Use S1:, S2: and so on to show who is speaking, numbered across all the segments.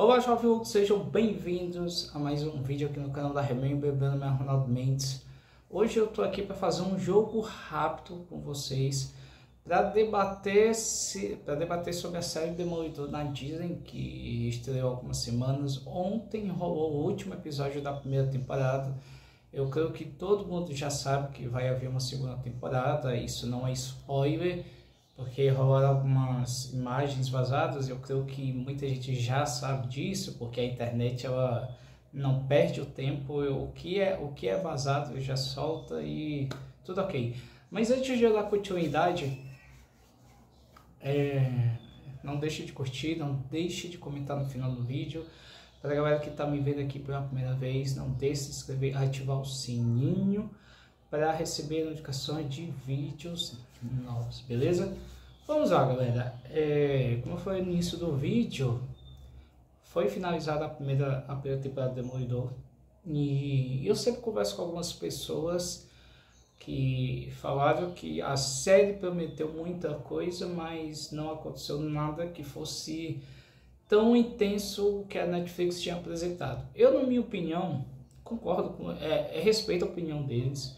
S1: Olá, jovens, sejam bem-vindos a mais um vídeo aqui no canal da Remember. Meu nome é Ronaldo Mendes. Hoje eu tô aqui para fazer um jogo rápido com vocês para debater sobre a série Demolidor na Disney, que estreou há algumas semanas. Ontem rolou o último episódio da primeira temporada. Eu creio que todo mundo já sabe que vai haver uma segunda temporada, isso não é spoiler, porque rolaram algumas imagens vazadas. Eu creio que muita gente já sabe disso, porque a internet ela não perde o tempo, o que é vazado já solta e tudo ok. Mas antes de eu dar continuidade, não deixe de curtir, não deixe de comentar no final do vídeo. Para a galera que está me vendo aqui pela primeira vez, não deixe de se inscrever, ativar o sininho para receber notificações de vídeos novos, beleza? Vamos lá, galera. Como eu falei no início do vídeo, foi finalizada a primeira temporada do Demolidor, e eu sempre converso com algumas pessoas que falaram que a série prometeu muita coisa, mas não aconteceu nada que fosse tão intenso que a Netflix tinha apresentado. Eu, na minha opinião, concordo com, respeito a opinião deles.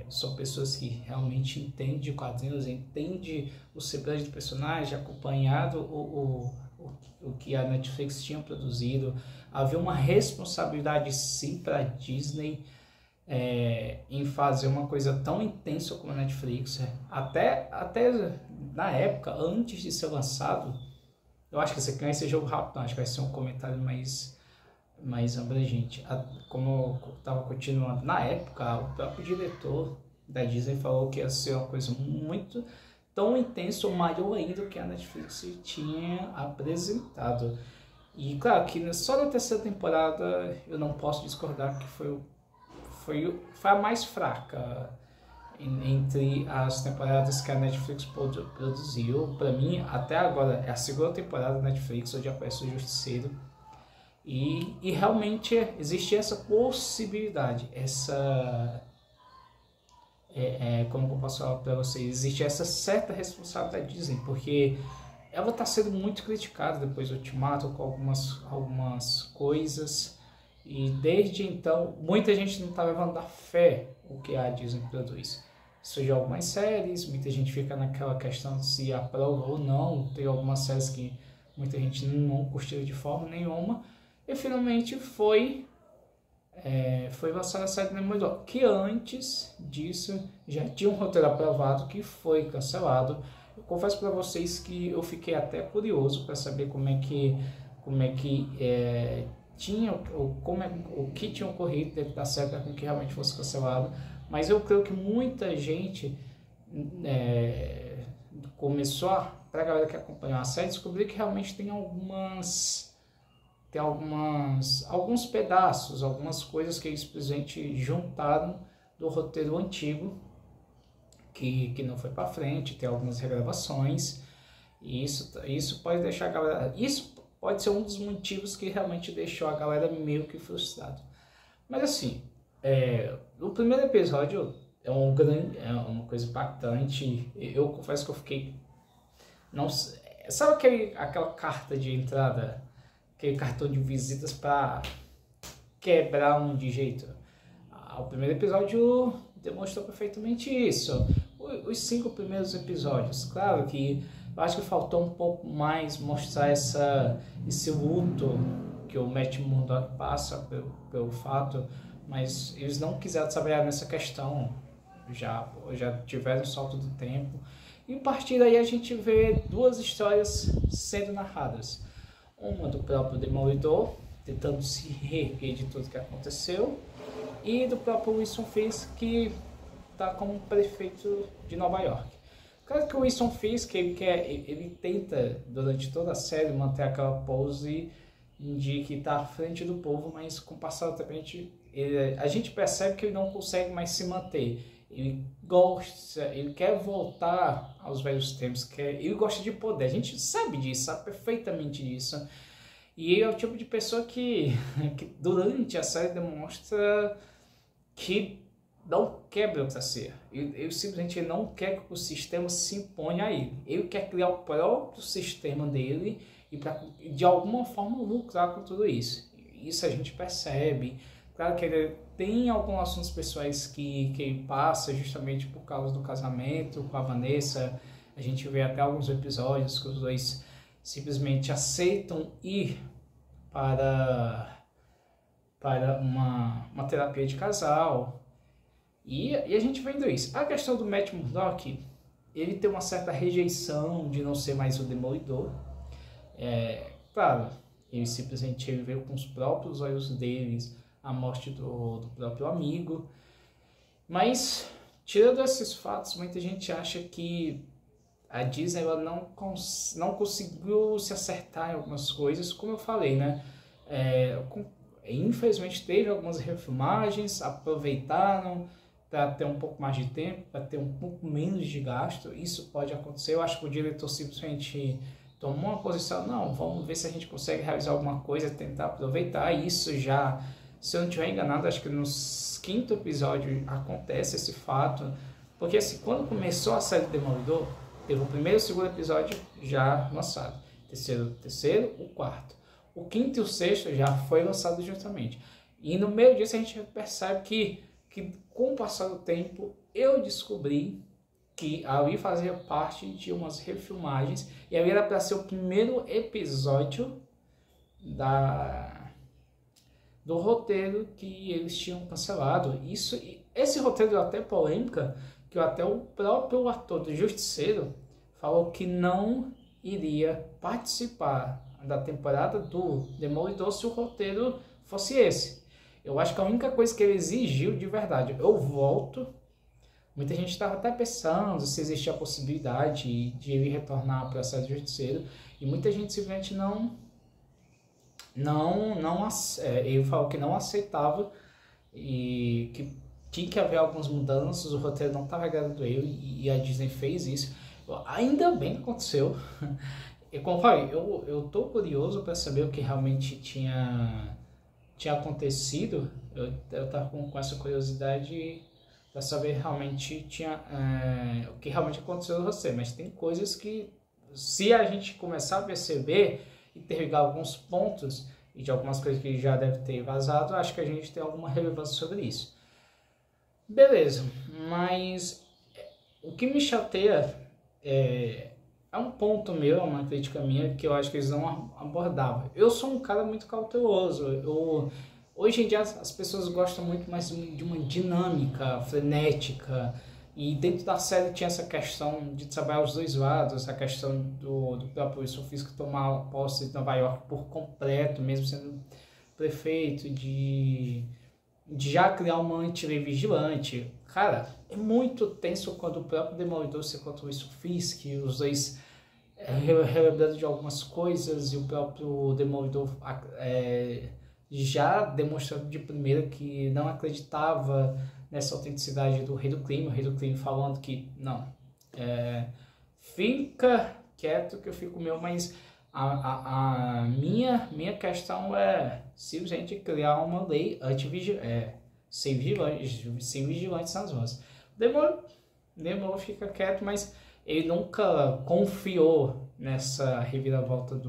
S1: São pessoas que realmente entendem quadrinhos, entendem o semblante do personagem, acompanhado o que a Netflix tinha produzido. Havia uma responsabilidade sim para a Disney em fazer uma coisa tão intensa como a Netflix. Até na época, antes de ser lançado, eu acho que esse aqui vai ser jogo rápido, não, acho que vai ser um comentário mais abrangente. Como eu estava continuando, na época, o próprio diretor da Disney falou que ia ser uma coisa muito tão intensa ou maior ainda que a Netflix tinha apresentado. E claro que só na terceira temporada eu não posso discordar que foi a mais fraca entre as temporadas que a Netflix produziu. Para mim, até agora, é a segunda temporada da Netflix onde aparece o Justiceiro. E realmente existe essa possibilidade, como eu posso falar para vocês, existe essa certa responsabilidade da Disney, porque ela está sendo muito criticada depois do Ultimato com algumas coisas, e desde então muita gente não está levando a fé o que a Disney produz. Surgiu algumas séries, muita gente fica naquela questão de se aprova ou não, tem algumas séries que muita gente não curtiu de forma nenhuma. E finalmente foi lançada a série Demolidor, que antes disso já tinha um roteiro aprovado que foi cancelado. Eu confesso para vocês que eu fiquei até curioso para saber o que tinha ocorrido dentro da série para que realmente fosse cancelado. Mas eu creio que muita gente começou para a galera que acompanhou a série descobrir que realmente tem alguns pedaços, algumas coisas que eles simplesmente juntaram do roteiro antigo que não foi para frente, tem algumas regravações, e isso pode deixar a galera, isso pode ser um dos motivos que realmente deixou a galera meio que frustrada. Mas assim, o primeiro episódio é uma coisa impactante. Eu confesso que eu fiquei, não sabe aquela carta de entrada, aquele cartão de visitas para quebrar de jeito. O primeiro episódio demonstrou perfeitamente isso. Os 5 primeiros episódios, claro que eu acho que faltou um pouco mais mostrar esse luto que o Matt Murdock passa pelo fato, mas eles não quiseram trabalhar nessa questão, já tiveram um salto do tempo, e a partir daí a gente vê 2 histórias sendo narradas. Uma do próprio Demolidor, tentando se reerguer de tudo que aconteceu, e do próprio Wilson Fisk, que está como prefeito de Nova York. Claro que o Wilson Fisk, ele tenta, durante toda a série, manter aquela pose de que está à frente do povo, mas com o passar do tempo a gente percebe que ele não consegue mais se manter. Ele quer voltar aos velhos tempos, ele gosta de poder, a gente sabe disso, sabe perfeitamente disso. E ele é o tipo de pessoa que durante a série demonstra que não quer burocracia. Ele simplesmente não quer que o sistema se imponha a ele. Ele quer criar o próprio sistema dele e para de alguma forma lucrar com tudo isso. Isso a gente percebe. Claro que ele tem alguns assuntos pessoais que ele passa justamente por causa do casamento com a Vanessa. A gente vê até alguns episódios que os dois simplesmente aceitam ir para uma terapia de casal. E a gente vendo isso. A questão do Matt Murdock, ele tem uma certa rejeição de não ser mais o Demolidor. Claro, ele simplesmente viu com os próprios olhos deles a morte do próprio amigo. Mas, tirando esses fatos, muita gente acha que a Disney ela não conseguiu se acertar em algumas coisas, como eu falei, né? Infelizmente teve algumas refilmagens, aproveitaram para ter um pouco mais de tempo, para ter um pouco menos de gasto. Isso pode acontecer. Eu acho que o diretor simplesmente tomou uma posição, não, vamos ver se a gente consegue realizar alguma coisa, tentar aproveitar. Isso já, se eu não estiver enganado, acho que no 5º episódio acontece esse fato, porque assim, quando começou a série Demolidor, teve o 1º e o 2º episódio já lançado, terceiro, o 4º. O 5º e o 6º já foi lançado juntamente. E no meio disso a gente percebe que com o passar do tempo eu descobri que ali fazia parte de umas refilmagens e ali era para ser o 1º episódio do roteiro que eles tinham cancelado. Esse roteiro deu até polêmica, que até o próprio ator do Justiceiro falou que não iria participar da temporada do Demolidor se o roteiro fosse esse. Eu acho que a única coisa que ele exigiu de verdade, eu volto. Muita gente estava até pensando se existia a possibilidade de ele retornar para a série do Justiceiro, e muita gente simplesmente ele falou que não aceitava e que tinha que haver algumas mudanças, o roteiro não estava agradando ele e a Disney fez isso. Ainda bem que aconteceu. E como eu falei, eu tô curioso para saber o que realmente tinha acontecido. Eu tava com essa curiosidade para saber realmente o que realmente aconteceu no roteiro. Mas tem coisas que, se a gente começar a perceber e interligar alguns pontos e de algumas coisas que já deve ter vazado, acho que a gente tem alguma relevância sobre isso. Beleza, mas o que me chateia é um ponto meu, é uma crítica minha, que eu acho que eles não abordavam. Eu sou um cara muito cauteloso. Hoje em dia as pessoas gostam muito mais de uma dinâmica frenética, e dentro da série tinha essa questão de trabalhar os dois lados, a questão do próprio Sofisco tomar posse de Nova York por completo, mesmo sendo prefeito, de já criar uma anti-lei vigilante. Cara, é muito tenso quando o próprio Demolidor se encontra o Fisk, os dois relembrando de algumas coisas, e o próprio Demolidor já demonstrando de primeira que não acreditava nessa autenticidade do Rei do Crime, o Rei do Crime falando que não, fica quieto que eu fico meu, mas a minha questão é simplesmente criar uma lei sem vigilantes nas ruas. Demorou, fica quieto, mas ele nunca confiou nessa reviravolta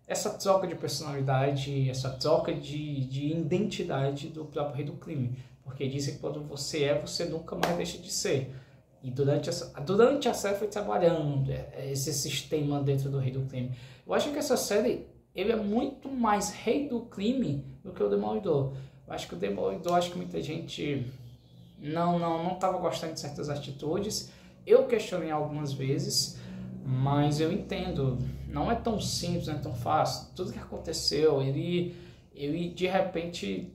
S1: essa troca de personalidade, essa troca de identidade do próprio Rei do Crime, porque dizem que quando você nunca mais deixa de ser. E durante a série foi trabalhando esse sistema dentro do Rei do Crime. Eu acho que essa série, ele é muito mais Rei do Crime do que o Demolidor. Eu acho que o Demolidor, acho que muita gente não estava gostando de certas atitudes. Eu questionei algumas vezes, mas eu entendo. Não é tão simples, não é tão fácil. Tudo que aconteceu, ele de repente,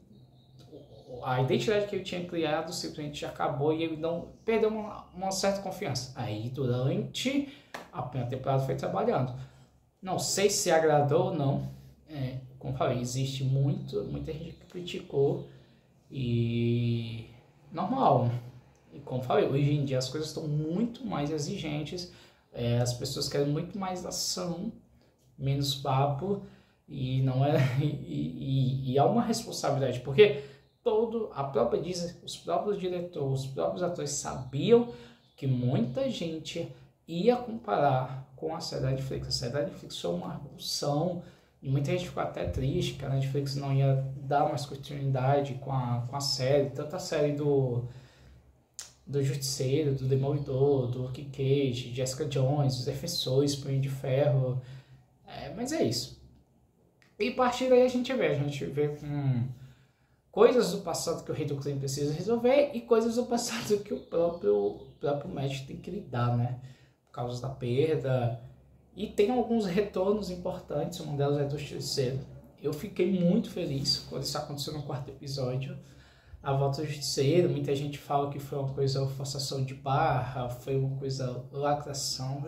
S1: a identidade que ele tinha criado simplesmente acabou e ele não perdeu uma certa confiança. Aí durante a primeira temporada foi trabalhando. Não sei se agradou ou não. Como eu falei, existe muita gente que criticou e normal. E como eu falei, hoje em dia as coisas estão muito mais exigentes. As pessoas querem muito mais ação, menos papo, e não é e há uma responsabilidade, porque a própria Disney, os próprios diretores, os próprios atores sabiam que muita gente ia comparar com a série da Netflix. A série da Netflix foi uma revolução e muita gente ficou até triste que a Netflix não ia dar mais continuidade com a série, tanto a série do Justiceiro, do Demolidor, do Luke Cage, Jessica Jones, os Defensores, Punho de Ferro, mas é isso. E a partir daí a gente vê com coisas do passado que o Rei do Crime precisa resolver e coisas do passado que o próprio Matt tem que lidar, né? Por causa da perda. E tem alguns retornos importantes, um deles é do Justiceiro. Eu fiquei muito feliz quando isso aconteceu no 4º episódio. A volta do Justiceiro, muita gente fala que foi uma coisa forçação de barra, foi uma coisa lacração.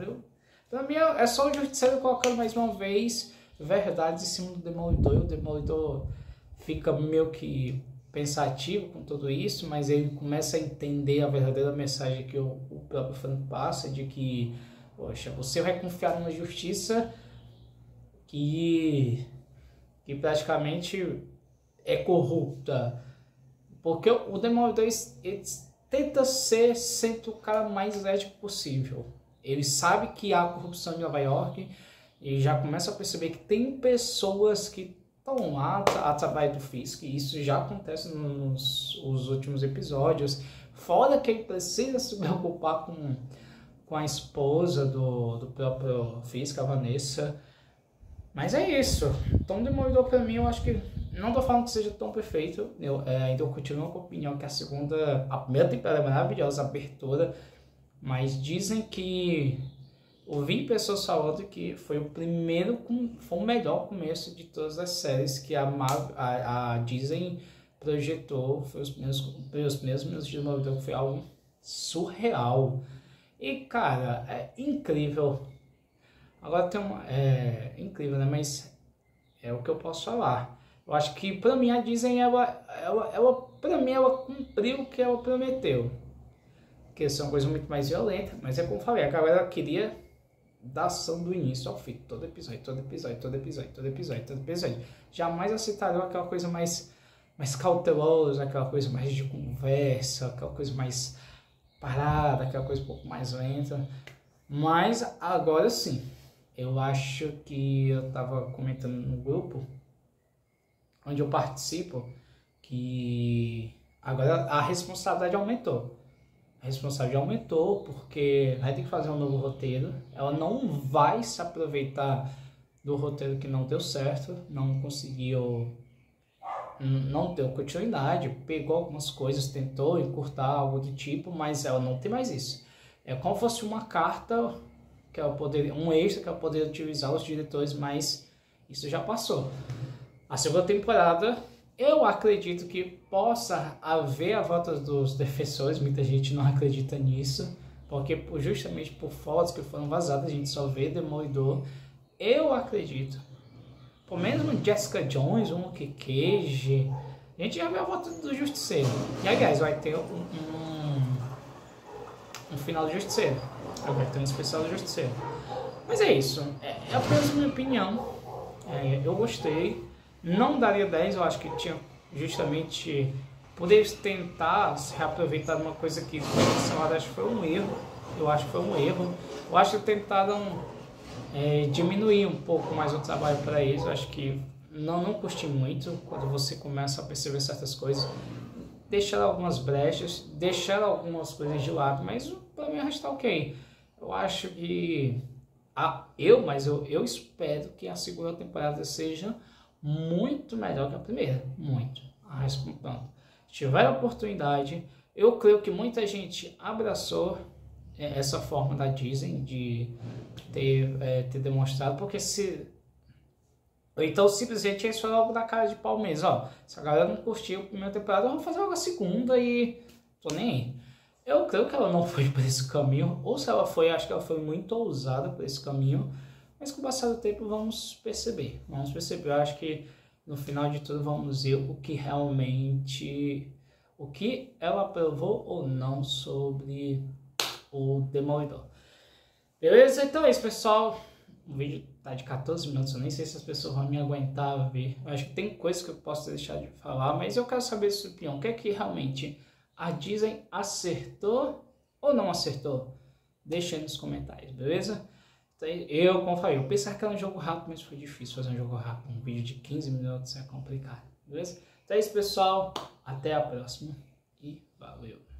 S1: Pra mim é só o Justiceiro colocando mais uma vez verdades em cima do Demolidor, e o Demolidor fica meio que pensativo com tudo isso, mas ele começa a entender a verdadeira mensagem que o próprio Frank passa, de que, poxa, você vai confiar numa justiça que praticamente é corrupta, porque o Demolidor ele tenta ser sempre o cara mais ético possível. Ele sabe que há corrupção em Nova York, e já começa a perceber que tem pessoas que estão lá a trabalho do Fisk, e isso já acontece nos últimos episódios. Fora que ele precisa se preocupar com a esposa do próprio Fisk, a Vanessa. Mas é isso. Tom Demolidor pra mim, eu acho que... Não tô falando que seja tão perfeito, ainda eu continuo com a opinião que a primeira temporada é maravilhosa, a abertura, mas dizem que... Ouvi pessoas falando que foi o melhor começo de todas as séries que a Disney projetou. Foi os primeiros minutos de Demolidor, que foi algo surreal. E, cara, é incrível. Agora tem é incrível, né? Mas é o que eu posso falar. Eu acho que, pra mim, a Disney, pra mim, ela cumpriu o que ela prometeu. Que são coisas muito mais violentas, mas é como eu falei, a galera queria... da ação do início ao fim, todo episódio. Jamais aceitaram aquela coisa mais cautelosa, aquela coisa mais de conversa, aquela coisa mais parada, aquela coisa um pouco mais lenta. Mas agora sim, eu acho que eu estava comentando no grupo onde eu participo que agora a responsabilidade aumentou. A responsabilidade aumentou porque vai ter que fazer um novo roteiro. Ela não vai se aproveitar do roteiro que não deu certo, não conseguiu, não deu continuidade, pegou algumas coisas, tentou encurtar algo do tipo, mas ela não tem mais isso. É como se fosse uma carta que ela poderia, um extra que ela poderia utilizar os diretores, mas isso já passou. A segunda temporada, eu acredito que possa haver a volta dos defensores, muita gente não acredita nisso, porque justamente por fotos que foram vazadas a gente só vê Demolidor. Eu acredito, por menos um Jessica Jones, um Luke Cage, a gente já vê a volta do Justiceiro. E aliás, vai ter um final do Justiceiro, vai ter um especial do Justiceiro. Mas é isso, é apenas minha opinião, eu gostei. Não daria 10, eu acho que tinha justamente poder tentar se reaproveitar de uma coisa que foi cancelada, acho que foi um erro. Eu acho que foi um erro. Eu acho que tentaram diminuir um pouco mais o trabalho para eles. Eu acho que não curti muito quando você começa a perceber certas coisas. Deixar algumas brechas, deixar algumas coisas de lado, mas para mim está ok. Eu acho que eu espero que a segunda temporada seja muito melhor que a primeira, muito. Pronto. Se tiver a oportunidade, eu creio que muita gente abraçou essa forma da Disney de ter demonstrado, porque então simplesmente eles foram algo da cara de pau mesmo, ó, se a galera não curtiu a primeira temporada, eu vou fazer logo a segunda e tô nem aí. Eu creio que ela não foi por esse caminho, ou se ela foi, acho que ela foi muito ousada por esse caminho. Mas com o passar do tempo vamos perceber. Eu acho que no final de tudo vamos ver o que realmente, o que ela aprovou ou não sobre o Demolidor. Beleza? Então é isso, pessoal. O vídeo tá de 14 minutos, eu nem sei se as pessoas vão me aguentar ver. Eu acho que tem coisas que eu posso deixar de falar, mas eu quero saber sua opinião. O que é que realmente a Disney acertou ou não acertou Deixa aí nos comentários, beleza? Então, eu, como falei, eu pensava que era um jogo rápido, mas foi difícil fazer um jogo rápido. Um vídeo de 15 minutos é complicado, beleza? Então é isso, pessoal. Até a próxima e valeu!